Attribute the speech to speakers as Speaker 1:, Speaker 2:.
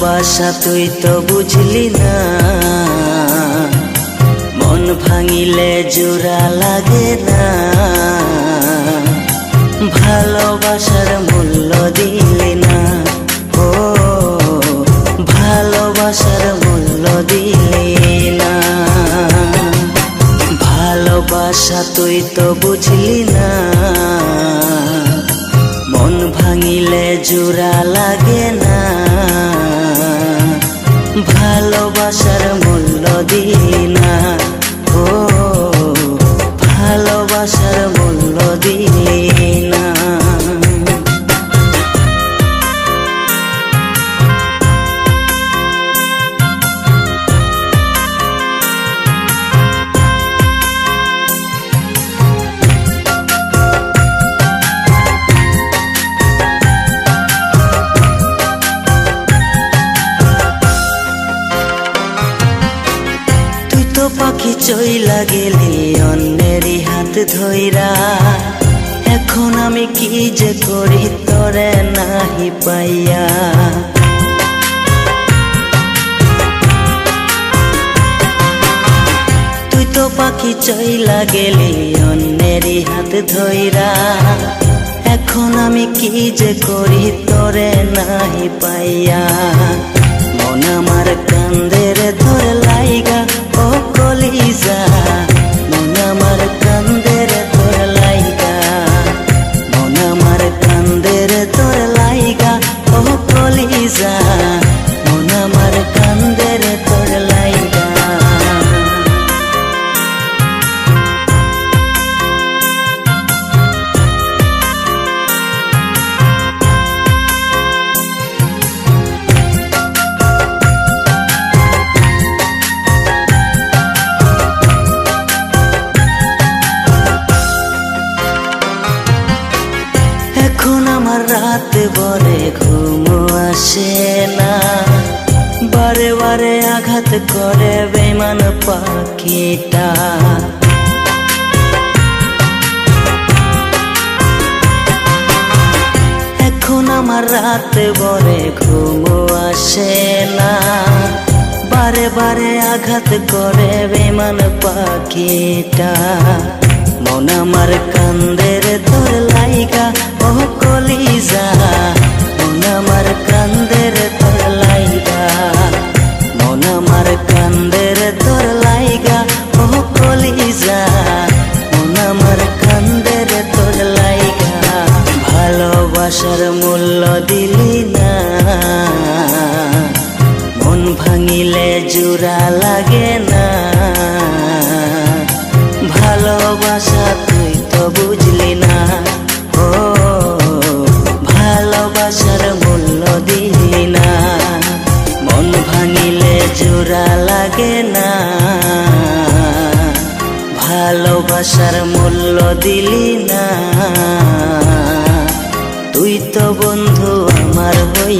Speaker 1: ভালোবাসা তুই তো বুঝলি না, মন ভাঙিলে জোড়া লাগে না। ভালোবাসার মূল্য দিলি না, ও ভালোবাসার মূল্য দিলি না। ভালোবাসা তুই তো বুঝলি না, মন ভাঙিলে জোড়া লাগে না। ভালোবাসার মূল্য দিলি না, ও ভালোবাসার মূল্য দিলি না। পাখি চইলা গেলি অন্যেরই হাত ধইরা, এখন আমি কি যে করি তোরে নাহি পাইয়া। তুই তো পাখি চইলা গেলি অন্যেরই হাত ধইরা, এখন আমি কি যে করি তোরে নাহি পাইয়া। মন আমার কান্দের ধর লাইগা ও কলিজা, মন আমার কান্দের তোর লাইগা, মন আমার কান্দের তোর লাইগা ও কলিজা, মন আমার কান্দের তোর লাইগা। এখন আমার রাত ভরে ঘুম আসে না, বারে বারে আঘাত করে বেমান পাখিটা। এখন আমার রাত ভরে ঘুম আসে না, বারে বারে আঘাত করে বেমান পাখিটা। মন আমার কান্দের তোর লাইগা ও কলিজা, মন আমার কান্দের তোর লাইগা, মন আমার কান্দের তোর লাইগা ও কলিজা, মন আমার কান্দের তোর লাইগা। ভালোবাসার মূল্য দিলি না, মন ভাঙিলে জোড়া লাগে না। ভালোবাসা তুই তো বুঝলি না, ও ভালোবাসার মূল্য দিলি না। মন ভাঙিলে জোড়া লাগে না, ভালোবাসার মূল্য দিলি না। তুই তো বন্ধু আমার হই